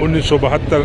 1972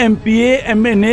MPA, MNA,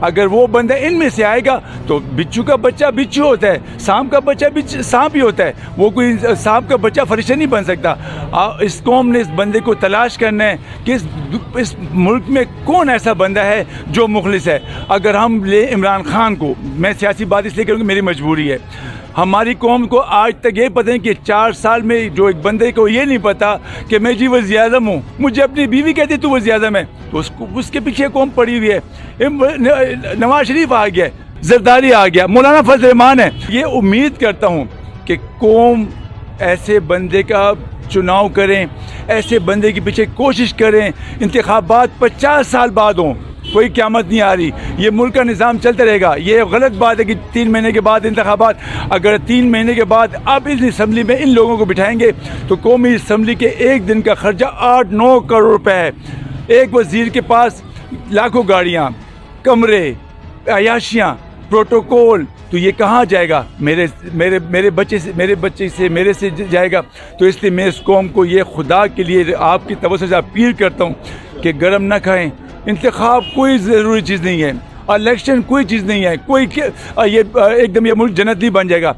اگر وہ بندہ ان میں سے آئے گا تو بچھو کا بچہ بچھو ہوتا ہے, سانپ کا بچہ سانپ ہی ہوتا ہے, وہ کوئی سانپ کا بچہ فرشتہ نہیں بن سکتا. اس قوم نے اس بندے کو تلاش کرنا ہے کہ اس ملک میں کون ایسا بندہ ہے جو مخلص ہے. اگر ہم لے عمران خان کو, میں سیاسی بات اس لیے کروں کہ میری مجبوری ہے, ہماری قوم کو آج تک یہ پتہ ہے کہ 4 سال میں جو ایک بندے کو یہ نہیں پتا کہ میں جی وزیر اعظم ہوں, مجھے اپنی بیوی کہتی تو وزیر اعظم ہے, تو اس کے پیچھے قوم پڑی ہوئی ہے. نواز شریف آ گیا, زرداری آ گیا, مولانا فضل الرحمان ہے. یہ امید کرتا ہوں کہ قوم ایسے بندے کا چناؤ کریں, ایسے بندے کے پیچھے کوشش کریں. انتخابات 50 سال بعد ہوں, کوئی قیامت نہیں آ رہی, یہ ملک کا نظام چلتا رہے گا. یہ غلط بات ہے کہ 3 مہینے کے بعد انتخابات. اگر 3 مہینے کے بعد اب اس اسمبلی میں ان لوگوں کو بٹھائیں گے تو قومی اسمبلی کے ایک دن کا خرچہ 8-9 کروڑ روپے ہے. ایک وزیر کے پاس لاکھوں گاڑیاں, کمرے, عیاشیاں, پروٹوکول, تو یہ کہاں جائے گا؟ میرے بچے سے میرے سے جائے گا. تو اس لیے میں اس قوم کو یہ خدا کے لیے آپ کی توسط سے اپیل کرتا ہوں کہ گرم نہ کھائیں. انتخاب کوئی ضروری چیز نہیں ہے, الیکشن کوئی چیز نہیں ہے, کوئی یہ ایک دم یہ ملک جنت نہیں بن جائے گا.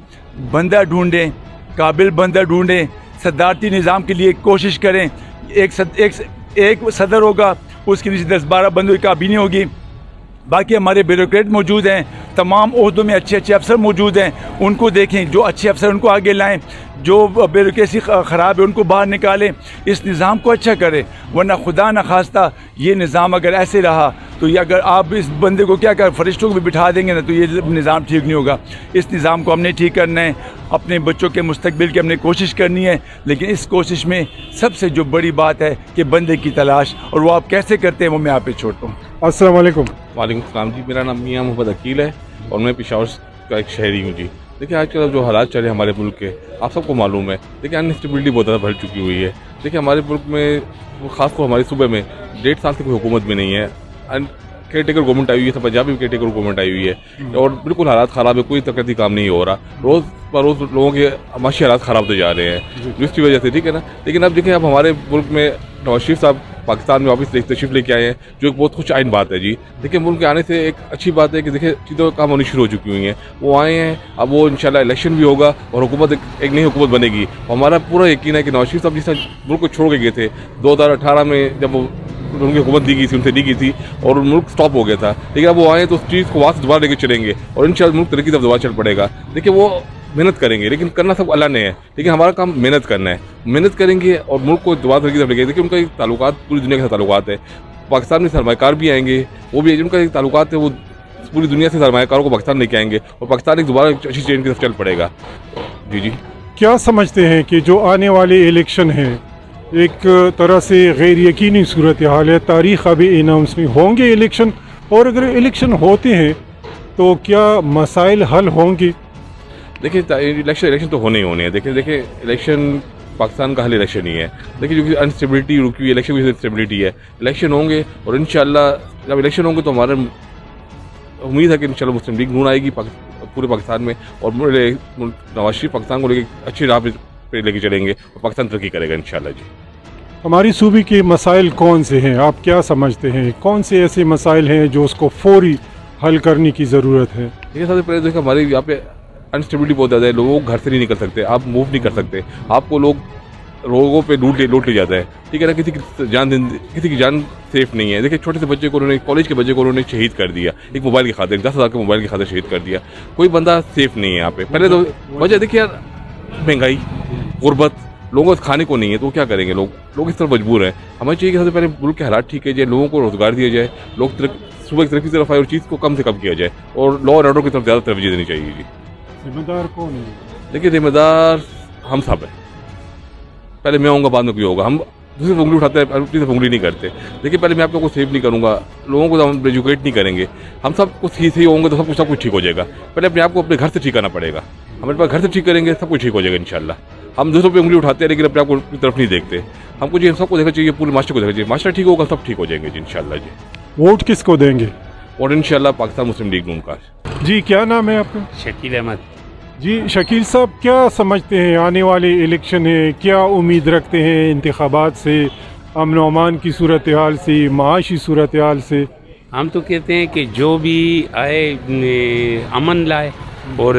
بندہ ڈھونڈیں, قابل بندہ ڈھونڈیں, صدارتی نظام کے لیے کوشش کریں. ایک صدر ہوگا, اس کے نیچے 10-12 بندوں کی کابینہ ہوگی. باقی ہمارے بیوروکریٹ موجود ہیں, تمام عہدوں میں اچھے افسر موجود ہیں, ان کو دیکھیں, جو اچھے افسر ان کو آگے لائیں, جو بیوروکریسی خراب ہے ان کو باہر نکالیں, اس نظام کو اچھا کریں. ورنہ خدا نہ خواستہ یہ نظام اگر ایسے رہا تو یہ اگر آپ اس بندے کو کیا کر فرشتوں کو بھی بٹھا دیں گے نا, تو یہ نظام ٹھیک نہیں ہوگا. اس نظام کو ہم نے ٹھیک کرنا ہے, اپنے بچوں کے مستقبل کی ہم نے کوشش کرنی ہے. لیکن اس کوشش میں سب سے جو بڑی بات ہے کہ بندے کی تلاش, اور وہ آپ کیسے کرتے ہیں وہ میں آپ پہ چھوڑتا ہوں. السلام علیکم. وعلیکم السلام جی, میرا نام میاں محمد عقیل ہے اور میں پشاور کا ایک شہری ہوں جی. دیکھیں آج کل جو حالات چلے ہمارے ملک کے, آپ سب کو معلوم ہے. دیکھیں انسٹیبلٹی بہت زیادہ بڑھ چکی ہوئی ہے. دیکھیں ہمارے ملک میں, خاص طور ہمارے صوبے میں 1.5 سال سے کوئی حکومت بھی نہیں ہے. کیئر ٹیکر گورنمنٹ آئی ہوئی ہے, پنجاب میں کیئر ٹیکر گورنمنٹ آئی ہوئی ہے, اور بالکل حالات خراب ہے, کوئی ترقیاتی کام نہیں ہو رہا. روز بروز لوگوں کے معاشی حالات خراب ہوتے جا رہے ہیں جس کی وجہ سے, ٹھیک ہے نا. لیکن اب دیکھیں اب ہمارے ملک میں نواز شریف صاحب پاکستان میں واپس تشریف لے کے آئے ہیں, جو ایک بہت خوش آئین بات ہے جی. دیکھیں ملک کے آنے سے ایک اچھی بات ہے کہ دیکھیں چیزیں کام ہونی شروع ہو چکی ہوئی ہیں. وہ آئے ہیں, اب وہ انشاءاللہ الیکشن بھی ہوگا اور حکومت ایک نئی حکومت بنے گی. ہمارا پورا یقین ہے کہ نواز شریف صاحب جس طرح ملک کو چھوڑ کے گئے تھے 2018 میں, جب ان کی حکومت دی گئی تھی, ان سے دی گئی تھی اور ملک سٹاپ ہو گیا تھا. لیکن اب وہ آئے تو اس چیز کو وہاں سے دوبارہ لے کے چلیں گے اور انشاءاللہ ملک ترقی طرف دوبارہ چل پڑے گا. دیکھیں وہ محنت کریں گے, لیکن کرنا سب اللہ نے ہے, لیکن ہمارا کام محنت کرنا ہے. محنت کریں گے اور ملک کو دوبارہ ترقی طرف لے کے, دیکھیں ان کا ایک تعلقات پوری دنیا کے ساتھ تعلقات ہے. پاکستان میں سرمایہ کار بھی آئیں گے, وہ بھی ان کا ایک تعلقات ہے, وہ پوری دنیا سے سرمایہ کاروں کو پاکستان لے کے آئیں گے اور پاکستان ایک دوبارہ اچھی چین کی طرف چل پڑے گا. جی کیا سمجھتے ہیں کہ جو آنے والے الیکشن ہیں ایک طرح سے غیر یقینی صورتحال ہے, تاریخ ابھی اناؤنس نہیں ہوں گے الیکشن, اور اگر الیکشن ہوتے ہیں تو کیا مسائل حل ہوں گے؟ دیکھیں الیکشن تو ہونے ہی ہونے ہیں. دیکھیں الیکشن پاکستان کا حل الیکشن ہی ہے. دیکھیں جو انسٹیبلٹی رکی ہوئی, الیکشن کی اسٹیبلٹی ہے, الیکشن ہوں گے اور انشاءاللہ جب الیکشن ہوں گے تو ہمارا امید ہے کہ انشاءاللہ مسلم لیگ نون آئے گی پورے پاکستان میں, اور نواز شریف پاکستان کو لے کے اچھی راہ پہ لے کے چلیں گے اور پاکستان ترقی کرے گا انشاءاللہ. جی ہماری صوبے کے مسائل کون سے ہیں, آپ کیا سمجھتے ہیں, کون سے ایسے مسائل ہیں جو اس کو فوری حل کرنے کی ضرورت ہے؟ دیکھیں سب سے پہلے دیکھیں ہمارے یہاں پہ انسٹیبلٹی بہت زیادہ ہے. لوگ گھر سے نہیں نکل سکتے, آپ موو نہیں کر سکتے, آپ کو لوگوں پہ لوٹ لے جاتا ہے, ٹھیک ہے نا. کسی کی جان سیف نہیں ہے. دیکھیں چھوٹے سے بچے کو انہوں نے, کالج کے بچے کو انہوں نے شہید کر دیا ایک موبائل کی خاطر, 10,000 کے موبائل کی خاطر شہید کر دیا. کوئی بندہ سیف نہیں ہے یہاں پہ. پہلے تو وجہ دیکھیے یار, مہنگائی, غربت, لوگوں کو کھانے کو نہیں ہے تو کیا کریں گے لوگ اس طرح مجبور ہیں. ہمیں چاہیے کہ سب سے پہلے ملک کے حالات ٹھیک ہے جائے, لوگوں کو روزگار دیا جائے, لوگ صبح کی ترقی کی طرف آئے اور چیز کو کم سے کم کیا جائے, اور لا اینڈ آرڈر کی طرف زیادہ توجہ دینی چاہیے. جی ذمہ دار کون ہے؟ دیکھیے ذمہ دار ہم سب ہیں. پہلے میں آؤں گا, بعد میں کوئی ہوگا. ہم دوسری سے انگلی اٹھاتے ہیں, اپنی سے انگلی نہیں کرتے. دیکھیے پہلے میں آپ کو سیو نہیں کروں گا, لوگوں کو ہم ایجوکیٹ نہیں کریں گے. ہم سب کچھ صحیح ہوں گے تو سب کچھ ٹھیک ہو جائے گا. پہلے اپنے آپ کو اپنے گھر سے ٹھیک کرنا پڑے گا. ہمارے پاس گھر سے ٹھیک کریں گے سب کچھ ٹھیک ہو جائے گا انشاءاللہ. ہم دوسروں پہ انگلی اٹھاتے ہیں لیکن اپنے آپ کو اپنی طرف نہیں دیکھتے. ہم کو سب کو دیکھنا چاہیے, پورے معاشرے کو دیکھنا چاہیے. معاشرہ ٹھیک ہوگا سب ٹھیک ہو جائیں گے جی انشاءاللہ. جی ووٹ کس کو دیں گے؟ اور انشاءاللہ پاکستان مسلم لیگ نون کا. جی کیا نام ہے آپ کا؟ شکیل احمد. جی شکیل صاحب, کیا سمجھتے ہیں آنے والے الیکشن ہیں, کیا امید رکھتے ہیں انتخابات سے, امن و امان کی صورتحال سے, معاشی صورتحال سے؟ ہم تو کہتے ہیں کہ جو بھی آئے امن لائے اور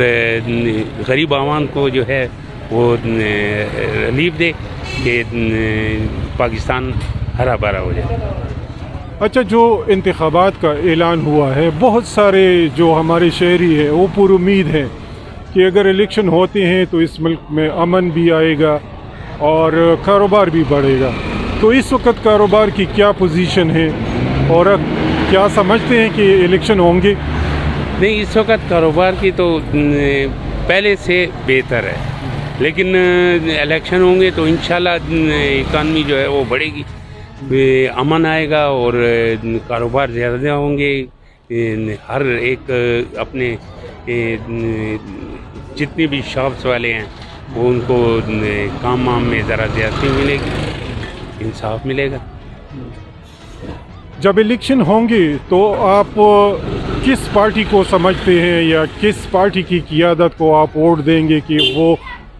غریب عوام کو جو ہے وہ ریلیف دے کہ پاکستان ہرا بھرا ہو جائے. اچھا، جو انتخابات کا اعلان ہوا ہے، بہت سارے جو ہمارے شہری ہیں وہ پر امید ہیں کہ اگر الیکشن ہوتے ہیں تو اس ملک میں امن بھی آئے گا اور کاروبار بھی بڑھے گا. تو اس وقت کاروبار کی کیا پوزیشن ہے اور کیا سمجھتے ہیں کہ الیکشن ہوں گے؟ نہیں، اس وقت کاروبار کی تو پہلے سے بہتر ہے، لیکن الیکشن ہوں گے تو انشاءاللہ اکانومی جو ہے وہ بڑھے گی، امن آئے گا اور کاروبار زیادہ ہوں گے. ہر ایک اپنے جتنے بھی شاپس والے ہیں وہ ان کو کام میں ذرا زیادتی ملے گی، انصاف ملے گا. جب الیکشن ہوں گے تو آپ کس پارٹی کو سمجھتے ہیں یا کس پارٹی کی قیادت کو آپ ووٹ دیں گے کہ وہ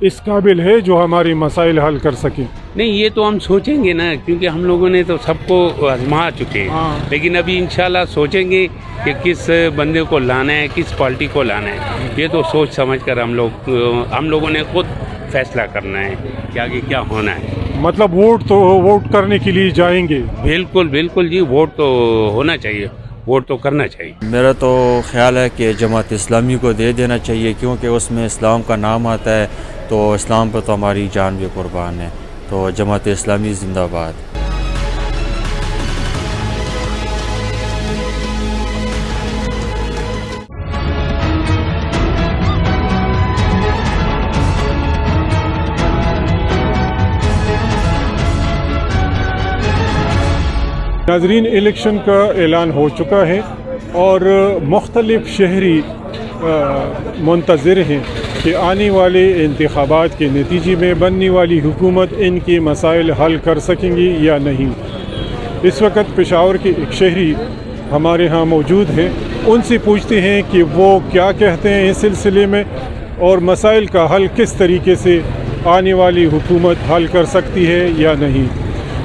اس قابل ہے جو ہمارے مسائل حل کر سکیں؟ نہیں، یہ تو ہم سوچیں گے نا، کیونکہ ہم لوگوں نے تو سب کو آزما چکے ہیں، لیکن ابھی انشاءاللہ سوچیں گے کہ کس بندے کو لانا ہے، کس پارٹی کو لانا ہے. یہ تو سوچ سمجھ کر ہم لوگوں نے خود فیصلہ کرنا ہے کہ آگے کیا ہونا ہے. مطلب ووٹ کرنے کے لیے جائیں گے؟ بالکل بالکل جی، ووٹ تو ہونا چاہیے، ووٹ تو کرنا چاہیے. میرا تو خیال ہے کہ جماعت اسلامی کو دے دینا چاہیے، کیونکہ اس میں اسلام کا نام آتا ہے، تو اسلام پر تو ہماری جان بھی قربان ہے. تو جماعت اسلامی زندہ باد. ناظرین، الیکشن کا اعلان ہو چکا ہے اور مختلف شہری منتظر ہیں کہ آنے والے انتخابات کے نتیجے میں بننے والی حکومت ان کے مسائل حل کر سکیں گی یا نہیں. اس وقت پشاور کے ایک شہری ہمارے ہاں موجود ہیں، ان سے پوچھتے ہیں کہ وہ کیا کہتے ہیں اس سلسلے میں اور مسائل کا حل کس طریقے سے آنے والی حکومت حل کر سکتی ہے یا نہیں.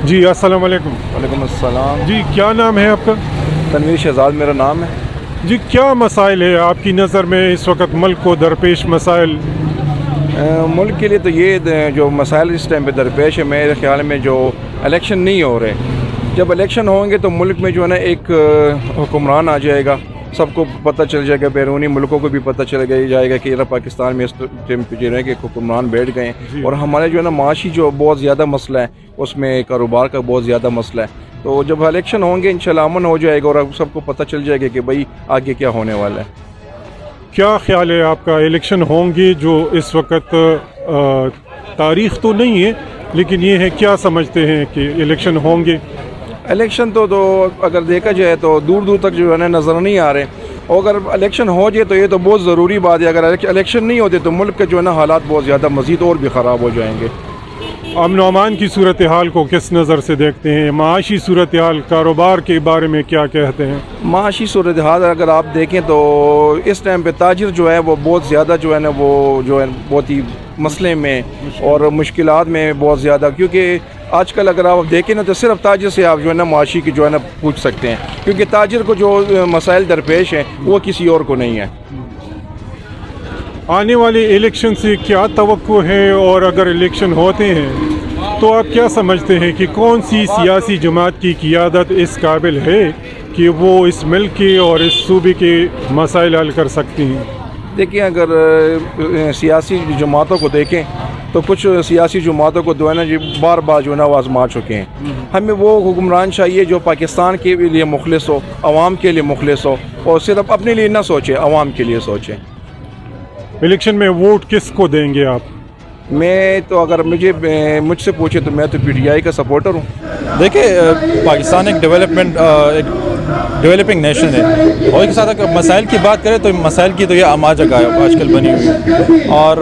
جی السلام علیکم. وعلیکم السلام. جی کیا نام ہے آپ کا؟ تنویر شہزاد میرا نام ہے. جی کیا مسائل ہے آپ کی نظر میں اس وقت ملک کو درپیش مسائل؟ ملک کے لیے تو یہ جو مسائل اس ٹائم پہ درپیش ہے، میرے خیال میں جو الیکشن نہیں ہو رہے، جب الیکشن ہوں گے تو ملک میں جو ہے نا ایک حکمران آ جائے گا، سب کو پتہ چل جائے گا، بیرونی ملکوں کو بھی پتہ چل جائے گا کہ پاکستان میں اس ٹائم پہ جو ہے کہ حکمران بیٹھ گئے ہیں. اور ہمارے جو ہے نا معاشی جو بہت زیادہ مسئلہ ہے، اس میں کاروبار کا بہت زیادہ مسئلہ ہے. تو جب الیکشن ہوں گے انشاءاللہ امن ہو جائے گا اور سب کو پتہ چل جائے گا کہ بھائی آگے کیا ہونے والا ہے. کیا خیال ہے آپ کا؟ الیکشن ہوں گے جو اس وقت تاریخ تو نہیں ہے، لیکن یہ ہے کیا سمجھتے ہیں کہ الیکشن ہوں گے؟ الیکشن تو اگر دیکھا جائے تو دور دور تک جو ہے نا نظر نہیں آ رہے، اور اگر الیکشن ہو جائے تو یہ تو بہت ضروری بات ہے. اگر الیکشن نہیں ہوتے تو ملک کے جو ہے نا حالات بہت زیادہ مزید اور بھی خراب ہو جائیں گے. امن و امان کی صورتحال کو کس نظر سے دیکھتے ہیں؟ معاشی صورتحال، کاروبار کے بارے میں کیا کہتے ہیں؟ معاشی صورتحال اگر آپ دیکھیں تو اس ٹائم پہ تاجر جو ہے وہ بہت زیادہ جو ہے نا وہ جو ہے بہت ہی مسئلے میں اور مشکلات میں بہت زیادہ، کیونکہ آج کل اگر آپ دیکھیں نا تو صرف تاجر سے آپ جو ہے نا معاشی کی جو ہے نا پوچھ سکتے ہیں، کیونکہ تاجر کو جو مسائل درپیش ہیں وہ کسی اور کو نہیں ہے. آنے والے الیکشن سے کیا توقع ہے، اور اگر الیکشن ہوتے ہیں تو آپ کیا سمجھتے ہیں کہ کون سی سیاسی جماعت کی قیادت اس قابل ہے کہ وہ اس ملک کے اور اس صوبے کے مسائل حل کر سکتی ہیں؟ دیکھیں، اگر سیاسی جماعتوں کو دیکھیں تو کچھ سیاسی جماعتوں کو جو ہے نا بار بار جو ہے نا وہ آزما چکے ہیں. ہمیں وہ حکمران چاہیے جو پاکستان کے لیے مخلص ہو، عوام کے لیے مخلص ہو، اور صرف اپنے لیے نہ سوچے، عوام کے لیے سوچیں. الیکشن میں ووٹ کس کو دیں گے آپ؟ میں تو اگر مجھ سے پوچھے تو میں تو پی ٹی آئی کا سپورٹر ہوں. دیکھیں، پاکستان ایک ڈیولپنگ نیشن ہے، اور ایک ساتھ اگر مسائل کی بات کریں تو مسائل کی تو یہ عام جگہ ہے آج کل بنی ہوئی ہے. اور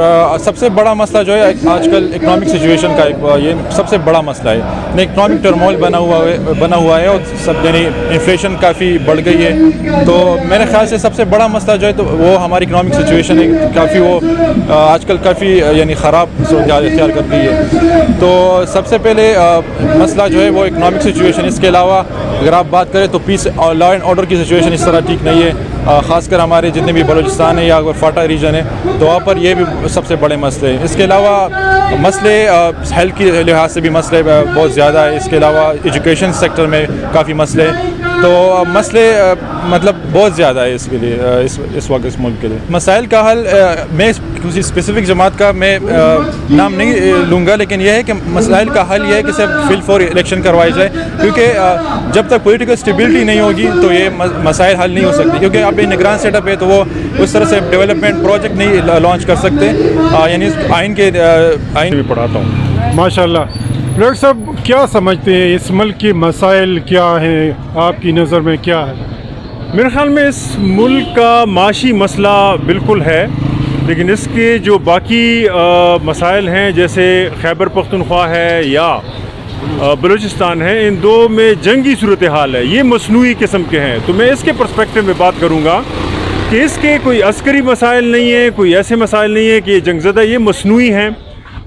سب سے بڑا مسئلہ جو ہے آج کل اکنامک سچویشن کا، یہ سب سے بڑا مسئلہ ہے. اکنامک ٹرمول بنا ہوا ہے اور سب یعنی انفلیشن کافی بڑھ گئی ہے. تو میرے خیال سے سب سے بڑا مسئلہ جو ہے تو وہ ہماری اکنامک سچویشن ہے، کافی وہ آج کل کافی یعنی خراب صورتحال اختیار کر گئی ہے. تو سب سے پہلے مسئلہ جو ہے وہ اکنامک سچویشن. اس کے علاوہ اگر آپ بات کریں تو پیس لا اینڈ آرڈر کی سچویشن اس طرح ٹھیک نہیں ہے, خاص کر ہمارے جتنے بھی بلوچستان ہے یا فاٹا ریجن ہے تو وہاں پر یہ بھی سب سے بڑے مسئلے ہیں. اس کے علاوہ مسئلے ہیلتھ کے لحاظ سے بھی مسئلے بہت زیادہ ہے. اس کے علاوہ ایجوکیشن سیکٹر میں کافی مسئلے ہیں, تو مسئلے مطلب بہت زیادہ ہے اس کے لیے اس وقت اس ملک کے لیے. مسائل کا حل میں کسی اسپیسیفک جماعت کا میں نام نہیں لوں گا, لیکن یہ ہے کہ مسائل کا حل یہ ہے کہ صرف فل فور الیکشن کروائی جائے, کیونکہ جب تک پولیٹیکل اسٹیبلٹی نہیں ہوگی تو یہ مسائل حل نہیں ہو سکتے, کیونکہ اب نگران سیٹ اپ ہے تو وہ اس طرح سے ڈیولپمنٹ پروجیکٹ نہیں لانچ کر سکتے. یعنی آئین بھی پڑھاتا ہوں. ماشاء اللہ. ڈاکٹر صاحب کیا سمجھتے ہیں اس ملک کے مسائل کیا ہیں, آپ کی نظر میں کیا ہے؟ میرے خیال میں اس ملک کا معاشی مسئلہ بالکل ہے, لیکن اس کے جو باقی مسائل ہیں جیسے خیبر پختونخوا ہے یا بلوچستان ہے, ان دو میں جنگی صورتحال ہے, یہ مصنوعی قسم کے ہیں. تو میں اس کے پرسپیکٹو میں بات کروں گا کہ اس کے کوئی عسکری مسائل نہیں ہیں, کوئی ایسے مسائل نہیں ہیں کہ یہ جنگ زدہ, یہ مصنوعی ہیں.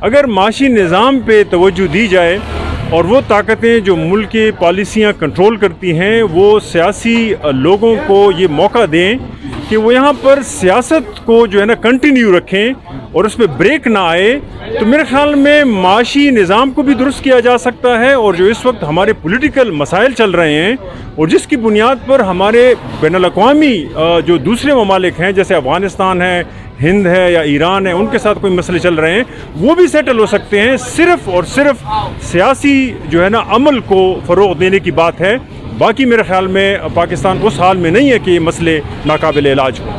اگر معاشی نظام پہ توجہ دی جائے اور وہ طاقتیں جو ملک کی پالیسیاں کنٹرول کرتی ہیں وہ سیاسی لوگوں کو یہ موقع دیں کہ وہ یہاں پر سیاست کو جو ہے نا کنٹینیو رکھیں اور اس پہ بریک نہ آئے, تو میرے خیال میں معاشی نظام کو بھی درست کیا جا سکتا ہے. اور جو اس وقت ہمارے پولیٹیکل مسائل چل رہے ہیں اور جس کی بنیاد پر ہمارے بین الاقوامی جو دوسرے ممالک ہیں جیسے افغانستان ہے, ہند ہے یا ایران ہے, ان کے ساتھ کوئی مسئلے چل رہے ہیں, وہ بھی سیٹل ہو سکتے ہیں. صرف اور صرف سیاسی جو ہے نا عمل کو فروغ دینے کی بات ہے. باقی میرے خیال میں پاکستان اس حال میں نہیں ہے کہ یہ مسئلے ناقابل علاج ہوں.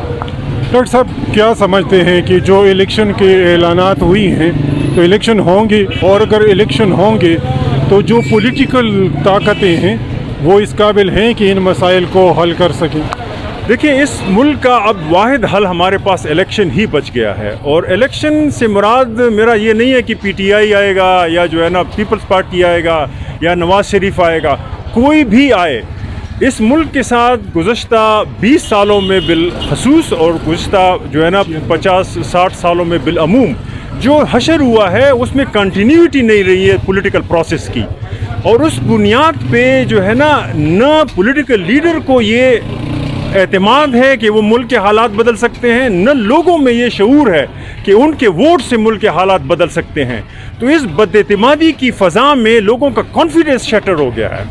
ڈاکٹر صاحب کیا سمجھتے ہیں کہ جو الیکشن کے اعلانات ہوئی ہیں تو الیکشن ہوں گے, اور اگر الیکشن ہوں گے تو جو پولیٹیکل طاقتیں ہیں وہ اس قابل ہیں کہ ان مسائل کو حل کر سکیں؟ دیکھیں, اس ملک کا اب واحد حل ہمارے پاس الیکشن ہی بچ گیا ہے. اور الیکشن سے مراد میرا یہ نہیں ہے کہ پی ٹی آئی آئے گا یا جو ہے نا پیپلز پارٹی آئے گا یا نواز شریف آئے گا, کوئی بھی آئے. اس ملک کے ساتھ گزشتہ 20 سالوں میں بالخصوص اور گزشتہ جو ہے نا 50-60 سالوں میں بالعموم جو حشر ہوا ہے اس میں کنٹینیوٹی نہیں رہی ہے پولیٹیکل پروسیس کی. اور اس بنیاد پہ جو ہے نا نہ پولیٹیکل لیڈر کو یہ اعتماد ہے کہ وہ ملک کے حالات بدل سکتے ہیں, نہ لوگوں میں یہ شعور ہے کہ ان کے ووٹ سے ملک کے حالات بدل سکتے ہیں. تو اس بد اعتمادی کی فضا میں لوگوں کا کانفیڈنس شٹر ہو گیا ہے.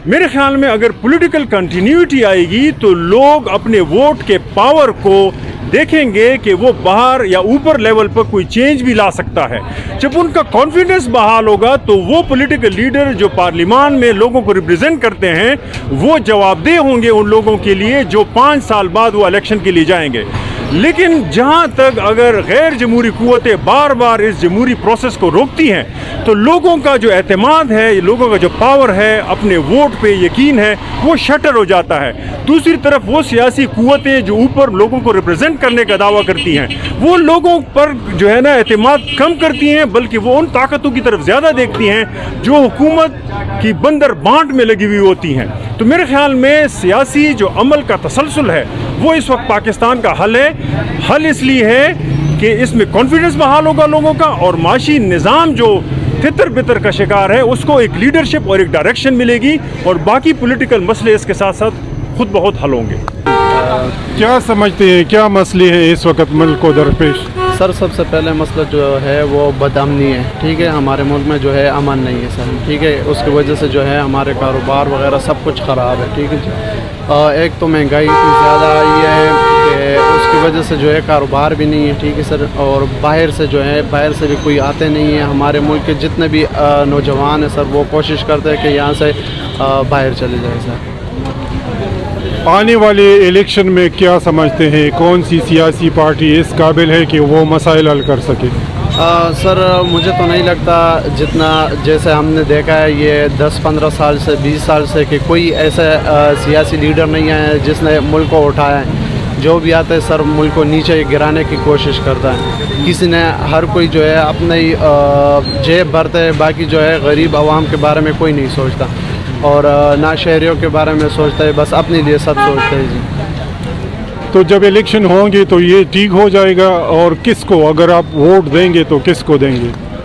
میرے خیال میں اگر پولیٹیکل کنٹینیوٹی آئے گی تو لوگ اپنے ووٹ کے پاور کو دیکھیں گے کہ وہ باہر یا اوپر لیول پر کوئی چینج بھی لا سکتا ہے. جب ان کا کانفیڈنس بحال ہوگا تو وہ پولیٹیکل لیڈر جو پارلیمان میں لوگوں کو ریپرزینٹ کرتے ہیں وہ جواب دہ ہوں گے ان لوگوں کے لیے جو 5 سال بعد وہ الیکشن کے لیے جائیں گے. لیکن جہاں تک اگر غیر جمہوری قوتیں بار بار اس جمہوری پروسیس کو روکتی ہیں تو لوگوں کا جو اعتماد ہے, لوگوں کا جو پاور ہے, اپنے ووٹ پہ یقین ہے, وہ شٹر ہو جاتا ہے. دوسری طرف وہ سیاسی قوتیں جو اوپر لوگوں کو ریپرزینٹ کرنے کا دعویٰ کرتی ہیں وہ لوگوں پر جو ہے نا اعتماد کم کرتی ہیں, بلکہ وہ ان طاقتوں کی طرف زیادہ دیکھتی ہیں جو حکومت کی بندر بانٹ میں لگی ہوئی ہوتی ہیں. تو میرے خیال میں سیاسی جو عمل کا تسلسل ہے وہ اس وقت پاکستان کا حل ہے. حل اس لیے ہے کہ اس میں کانفیڈنس بحال ہوگا لوگوں کا, اور معاشی نظام جو تتر بتر کا شکار ہے اس کو ایک لیڈرشپ اور ایک ڈائریکشن ملے گی, اور باقی پولیٹیکل مسئلے اس کے ساتھ ساتھ خود بہت حل ہوں گے. کیا سمجھتے ہیں کیا مسئلے ہیں اس وقت ملک کو درپیش؟ سر سب سے پہلے مسئلہ جو ہے وہ بد امنی ہے. ٹھیک ہے, ہمارے ملک میں جو ہے امن نہیں ہے سر. ٹھیک ہے, اس کی وجہ سے جو ہے ہمارے کاروبار وغیرہ سب کچھ خراب ہے. ٹھیک ہے جی, ایک تو مہنگائی اتنی زیادہ آئی ہے کہ اس کی وجہ سے جو ہے کاروبار بھی نہیں ہے. ٹھیک ہے سر, اور باہر سے جو ہے باہر سے بھی کوئی آتے نہیں ہیں. ہمارے ملک کے جتنے بھی نوجوان ہیں سر وہ کوشش کرتے ہیں کہ یہاں سے باہر چلے جائیں سر. آنے والے الیکشن میں کیا سمجھتے ہیں کون سی سیاسی پارٹی اس قابل ہے کہ وہ مسائل حل کر سکے؟ سر مجھے تو نہیں لگتا, جتنا جیسے ہم نے دیکھا ہے یہ 10-15 سال سے 20 سال سے کہ کوئی ایسا سیاسی لیڈر نہیں ہے جس نے ملک کو اٹھایا ہے. جو بھی آتا ہے سر ملک کو نیچے گرانے کی کوشش کرتا ہے. کسی نے ہر کوئی جو ہے اپنے جیب بھرتا ہے, باقی جو ہے غریب عوام کے بارے میں کوئی نہیں سوچتا, اور نہ شہریوں کے بارے میں سوچتا ہے, بس اپنے لیے سب سوچتے ہیں جی. تو جب الیکشن ہوں گے تو یہ ٹھیک ہو جائے گا, اور کس کو اگر آپ ووٹ دیں گے تو کس کو دیں گے؟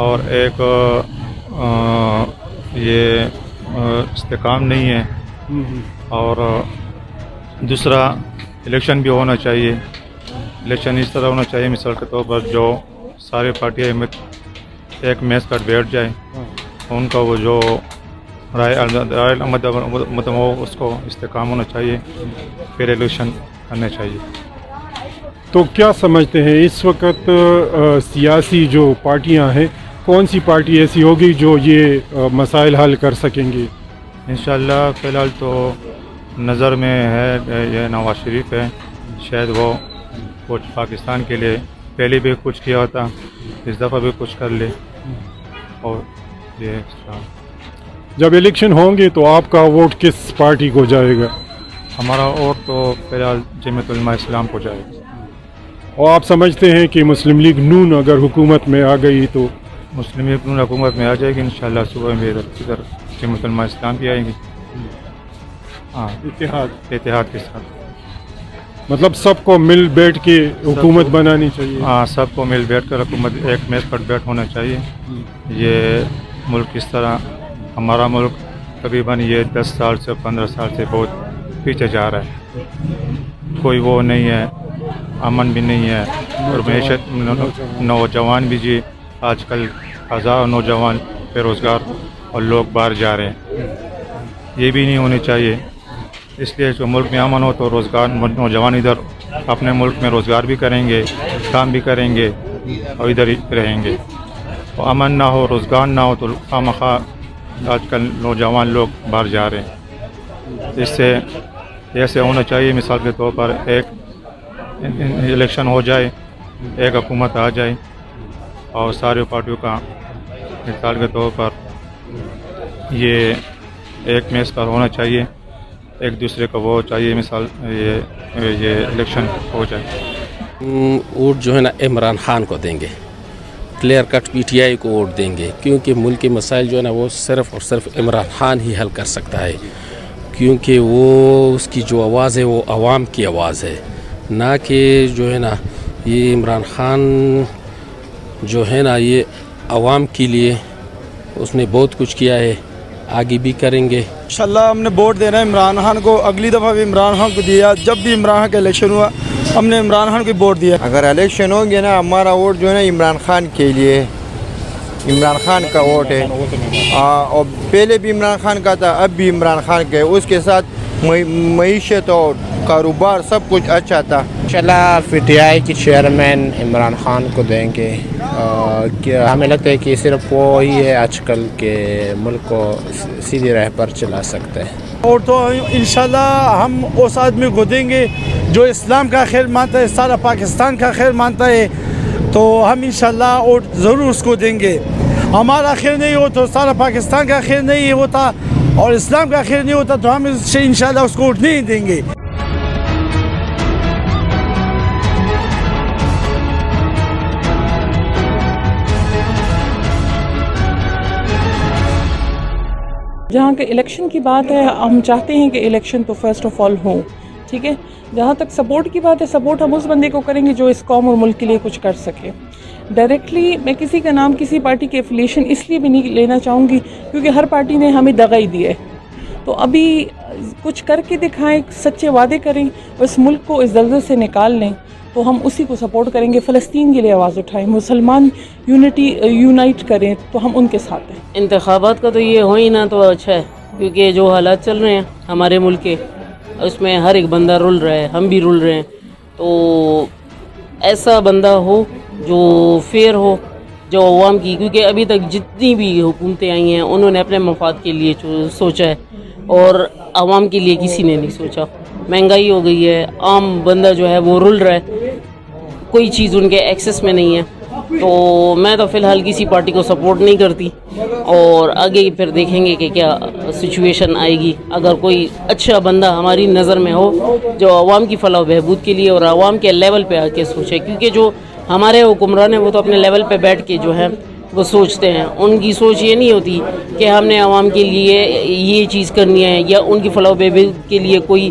اور ایک یہ استحکام نہیں ہے، اور دوسرا الیکشن بھی ہونا چاہیے. الیکشن اس طرح ہونا چاہیے مثال کے طور پر جو سارے پارٹیاں ایک میز پر بیٹھ جائیں، ان کا وہ جو رائے مطلب ہو اس کو استحکام ہونا چاہیے، پھر الیکشن کرنے چاہیے. تو کیا سمجھتے ہیں اس وقت سیاسی جو پارٹیاں ہیں، کون سی پارٹی ایسی ہوگی جو یہ مسائل حل کر سکیں گی؟ انشاءاللہ فی الحال تو نظر میں ہے یہ نواز شریف ہے. شاید وہ کچھ پاکستان کے لیے پہلے بھی کچھ کیا ہوتا، اس دفعہ بھی کچھ کر لے. اور یہ جب الیکشن ہوں گے تو آپ کا ووٹ کس پارٹی کو جائے گا؟ ہمارا ووٹ تو فی الحال جمعیت علماء اسلام کو جائے گا. اور آپ سمجھتے ہیں کہ مسلم لیگ نون اگر حکومت میں آ گئی تو؟ مسلم لیگ نون حکومت میں آ جائے گی انشاءاللہ. صبح میں ادھر جمعیت علماء اسلام بھی آئیں گی. ہاں، اتحاد کے ساتھ. مطلب سب کو مل بیٹھ کے حکومت بنانی چاہیے. ہاں، سب کو مل بیٹھ کر حکومت ایک میز پر بیٹھ ہونا چاہیے. یہ ملک اس طرح ہمارا ملک تقریباً یہ 10 سال سے 15 سال سے بہت پیچھے جا رہا ہے. کوئی وہ نہیں ہے، امن بھی نہیں ہے، اور معیشت نوجوان بھی جی آج کل ہزاروں نوجوان بے روزگار اور لوگ باہر جا رہے ہیں. یہ بھی نہیں ہونی چاہیے. اس لیے جو ملک میں امن ہو تو روزگار نوجوان ادھر اپنے ملک میں روزگار بھی کریں گے، کام بھی کریں گے اور ادھر ہی رہیں گے. اور امن نہ ہو، روزگار نہ ہو تو خواہ آج کل نوجوان لوگ باہر جا رہے ہیں. اس سے ایسے ہونا چاہیے مثال کے طور پر ایک الیکشن ہو جائے، ایک حکومت آ جائے اور ساری پارٹیوں کا مثال کے طور پر یہ ایک میز پر ہونا چاہیے، ایک دوسرے کا وہ چاہیے مثال یہ الیکشن ہو جائے. ووٹ جو ہے نا عمران خان کو دیں گے، clear cut P T I کو ووٹ دیں گے، کیونکہ ملک کے مسائل جو ہے نا وہ صرف اور صرف عمران خان ہی حل کر سکتا ہے. کیونکہ وہ اس کی جو آواز ہے وہ عوام کی آواز ہے، نہ کہ جو ہے نا یہ عمران خان جو ہے نا یہ عوام کے لیے اس نے بہت کچھ کیا ہے، آگے بھی کریں گے. انشاءاللہ ہم نے ووٹ دینا ہے عمران خان کو. اگلی دفعہ بھی عمران خان کو دیا، جب بھی عمران خان کا الیکشن ہوا ہم نے عمران خان کو ووٹ دیا. اگر الیکشن ہوں گے نا ہمارا ووٹ جو ہے نا عمران خان کے لیے، عمران خان کا ووٹ ہے. اور پہلے بھی عمران خان کا تھا، اب بھی عمران خان کا ہے. اس کے ساتھ معیشت اور کاروبار سب کچھ اچھا تھا. انشاءاللہ پی ٹی آئی کی چیئرمین عمران خان کو دیں گے. ہمیں لگتا ہے کہ صرف وہ ہی ہے آج کل کے ملک کو سیدھی راہ پر چلا سکتے ہیں. اور تو انشاءاللہ ہم اس آدمی کو دیں گے جو اسلام کا خیر مانتا ہے، سارا پاکستان کا خیر مانتا ہے. تو ہم انشاءاللہ ووٹ ضرور اس کو دیں گے. ہمارا خیر نہیں ہو تو سارا پاکستان کا خیر نہیں ہوتا، اور اسلام کا خیر نہیں ہوتا تو ہم انشاءاللہ اس کو ووٹ نہیں دیں گے. جہاں کہ الیکشن کی بات ہے، ہم چاہتے ہیں کہ الیکشن تو فرسٹ آف آل ہوں، ٹھیک ہے. جہاں تک سپورٹ کی بات ہے، سپورٹ ہم اس بندے کو کریں گے جو اس قوم اور ملک کے لیے کچھ کر سکے. ڈائریکٹلی میں کسی کا نام کسی پارٹی کے ایفیلیشن اس لیے بھی نہیں لینا چاہوں گی کیونکہ ہر پارٹی نے ہمیں دغائی دی ہے. تو ابھی کچھ کر کے دکھائیں، سچے وعدے کریں اور اس ملک کو اس دلدل سے نکال لیں تو ہم اسی کو سپورٹ کریں گے. فلسطین کے لیے آواز اٹھائیں، مسلمان یونائٹ کریں تو ہم ان کے ساتھ ہیں. انتخابات کا تو یہ ہو ہی نہ تو اچھا ہے، کیونکہ جو حالات چل رہے ہیں ہمارے ملک کے اس میں ہر ایک بندہ رول رہا ہے، ہم بھی رول رہے ہیں. تو ایسا بندہ ہو جو فیئر ہو، جو عوام کی، کیونکہ ابھی تک جتنی بھی حکومتیں آئی ہیں انہوں نے اپنے مفاد کے لیے سوچا ہے اور عوام کے لیے کسی نے نہیں سوچا. مہنگائی ہو گئی ہے، عام بندہ جو ہے وہ رول رہا ہے، کوئی چیز ان کے ایکسس میں نہیں ہے. تو میں تو فی الحال کسی پارٹی کو سپورٹ نہیں کرتی، اور آگے پھر دیکھیں گے کہ کیا سچویشن آئے گی. اگر کوئی اچھا بندہ ہماری نظر میں ہو جو عوام کی فلاح و بہبود کے لیے اور عوام کے لیول پہ آ کے سوچے، کیونکہ جو ہمارے حکمران ہیں وہ تو اپنے لیول پہ بیٹھ کے جو ہے وہ سوچتے ہیں. ان کی سوچ یہ نہیں ہوتی کہ ہم نے عوام کے لیے یہ چیز کرنی ہے یا ان کی فلاح و بہبود کے لیے کوئی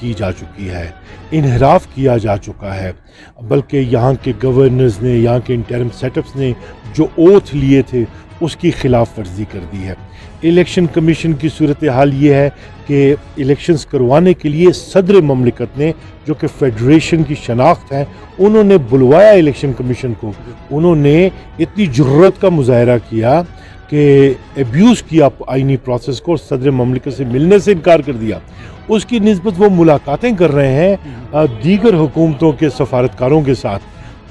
کی جا چکی ہے، انحراف کیا جا چکا ہے، بلکہ یہاں کے گورنرز نے، یہاں کے انٹرم سیٹ اپس نے جو اوتھ لیے تھے اس کی خلاف ورزی کر دی ہے۔ الیکشن کمیشن کی صورتحال یہ ہے کہ الیکشنز کروانے کے لیے صدر مملکت نے، جو کہ فیڈریشن کی شناخت ہے، انہوں نے بلوایا الیکشن کمیشن کو، انہوں نے اتنی جرات کا مظاہرہ کیا کہ ایبیوز کیا آئینی پروسیس کو، اور صدر مملکت سے ملنے سے انکار کر دیا۔ اس کی نسبت وہ ملاقاتیں کر رہے ہیں دیگر حکومتوں کے سفارتکاروں کے ساتھ۔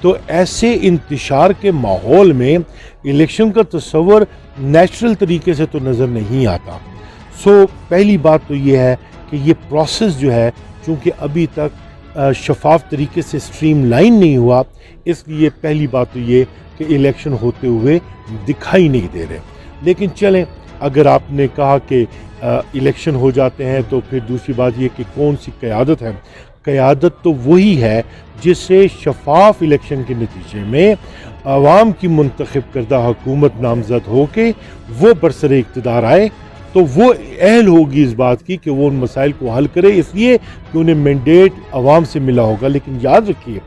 تو ایسے انتشار کے ماحول میں الیکشن کا تصور نیچرل طریقے سے تو نظر نہیں آتا۔ پہلی بات تو یہ ہے کہ یہ پروسیس جو ہے چونکہ ابھی تک شفاف طریقے سے سٹریم لائن نہیں ہوا، اس لیے پہلی بات تو یہ کہ الیکشن ہوتے ہوئے دکھائی نہیں دے رہے۔ لیکن چلیں، اگر آپ نے کہا کہ الیکشن ہو جاتے ہیں تو پھر دوسری بات یہ کہ کون سی قیادت ہے۔ قیادت تو وہی ہے جس سے شفاف الیکشن کے نتیجے میں عوام کی منتخب کردہ حکومت نامزد ہو کے وہ برسر اقتدار آئے، تو وہ اہل ہوگی اس بات کی کہ وہ ان مسائل کو حل کرے، اس لیے کہ انہیں مینڈیٹ عوام سے ملا ہوگا۔ لیکن یاد رکھیے،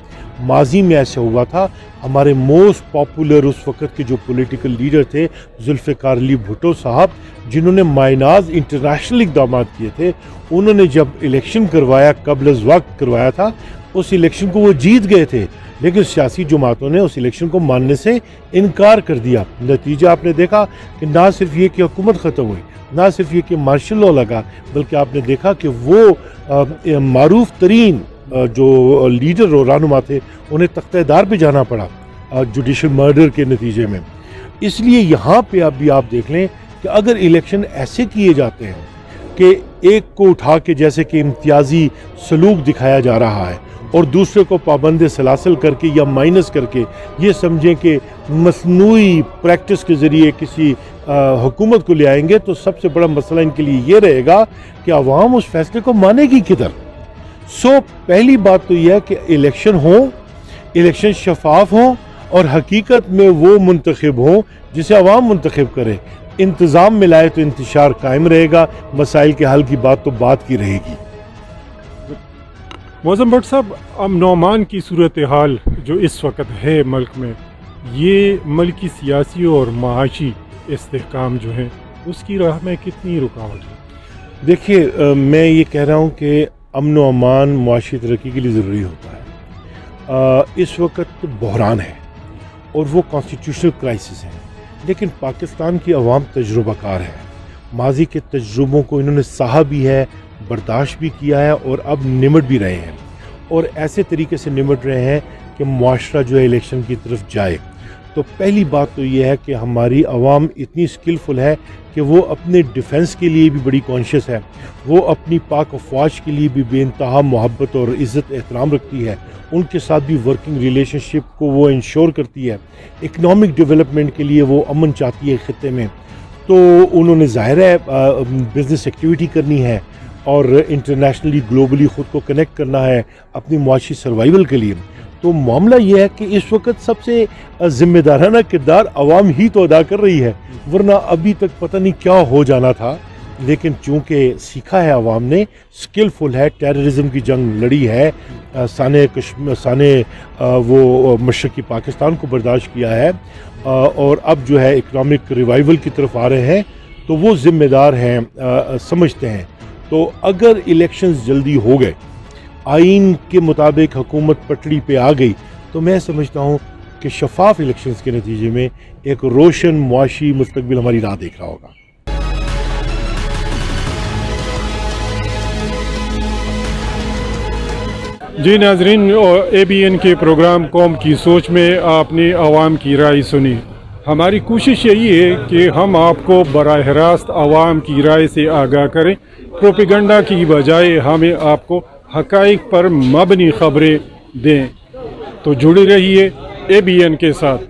ماضی میں ایسا ہوا تھا، ہمارے موسٹ پاپولر اس وقت کے جو پولیٹیکل لیڈر تھے ذوالفقار علی بھٹو صاحب، جنہوں نے مائناز انٹرنیشنل اقدامات کیے تھے، انہوں نے جب الیکشن کروایا، قبل از وقت کروایا تھا، اس الیکشن کو وہ جیت گئے تھے، لیکن سیاسی جماعتوں نے اس الیکشن کو ماننے سے انکار کر دیا۔ نتیجہ آپ نے دیکھا کہ نہ صرف یہ کہ حکومت ختم ہوئی، نہ صرف یہ کہ مارشل لاء لگا، بلکہ آپ نے دیکھا کہ وہ معروف ترین جو لیڈر اور رہنما تھے انہیں تختہ دار پہ جانا پڑا جوڈیشل مرڈر کے نتیجے میں۔ اس لیے یہاں پہ اب بھی آپ دیکھ لیں کہ اگر الیکشن ایسے کیے جاتے ہیں کہ ایک کو اٹھا کے جیسے کہ امتیازی سلوک دکھایا جا رہا ہے اور دوسرے کو پابند سلاسل کر کے یا مائنس کر کے یہ سمجھیں کہ مصنوعی پریکٹس کے ذریعے کسی حکومت کو لے آئیں گے، تو سب سے بڑا مسئلہ ان کے لیے یہ رہے گا کہ عوام اس فیصلے کو مانے گی کدھر۔ پہلی بات تو یہ ہے کہ الیکشن ہوں، الیکشن شفاف ہوں اور حقیقت میں وہ منتخب ہوں جسے عوام منتخب کرے۔ انتظام میں لائے تو انتشار قائم رہے گا، مسائل کے حل کی بات تو بات کی رہے گی۔ معظم بٹ صاحب، امن و امان کی صورتحال جو اس وقت ہے ملک میں، یہ ملک کی سیاسی اور معاشی استحکام جو ہے اس کی راہ میں کتنی رکاوٹ ہے؟ دیکھیے، میں یہ کہہ رہا ہوں کہ امن و امان معاشی ترقی کے لیے ضروری ہوتا ہے۔ اس وقت بحران ہے اور وہ کانسٹیٹیوشنل کرائسس ہے، لیکن پاکستان کی عوام تجربہ کار ہے، ماضی کے تجربوں کو انہوں نے سہا بھی ہے، برداشت بھی کیا ہے اور اب نمٹ بھی رہے ہیں، اور ایسے طریقے سے نمٹ رہے ہیں کہ معاشرہ جو ہے الیکشن کی طرف جائے۔ تو پہلی بات تو یہ ہے کہ ہماری عوام اتنی سکلفل ہے کہ وہ اپنے ڈیفنس کے لیے بھی بڑی کانشیس ہے، وہ اپنی پاک افواج کے لیے بھی بے انتہا محبت اور عزت احترام رکھتی ہے، ان کے ساتھ بھی ورکنگ ریلیشن شپ کو وہ انشور کرتی ہے، اکنامک ڈیولپمنٹ کے لیے وہ امن چاہتی ہے خطے میں، تو انہوں نے ظاہر ہے بزنس ایکٹیویٹی کرنی ہے اور انٹرنیشنلی گلوبلی خود کو کنیکٹ کرنا ہے اپنی معاشی سروائیول کے لیے۔ تو معاملہ یہ ہے کہ اس وقت سب سے ذمہ دارانہ کردار عوام ہی تو ادا کر رہی ہے، ورنہ ابھی تک پتہ نہیں کیا ہو جانا تھا، لیکن چونکہ سیکھا ہے عوام نے، سکلفل ہے، ٹیررزم کی جنگ لڑی ہے، سانے وہ مشرقی پاکستان کو برداشت کیا ہے، اور اب جو ہے اکنامک ریوائیول کی طرف آ رہے ہیں، تو وہ ذمہ دار ہیں، سمجھتے ہیں۔ تو اگر الیکشنز جلدی ہو گئے، آئین کے مطابق حکومت پٹڑی پہ آ گئی، تو میں سمجھتا ہوں کہ شفاف الیکشنز کے نتیجے میں ایک روشن معاشی مستقبل ہماری راہ دیکھ رہا ہوگا۔ جی ناظرین، ABN کے پروگرام قوم کی سوچ میں آپ نے عوام کی رائے سنی۔ ہماری کوشش یہی ہے کہ ہم آپ کو براہ راست عوام کی رائے سے آگاہ کریں، پروپیگنڈا کی بجائے ہمیں آپ کو حقائق پر مبنی خبریں دیں۔ تو جڑے رہیے ABN کے ساتھ۔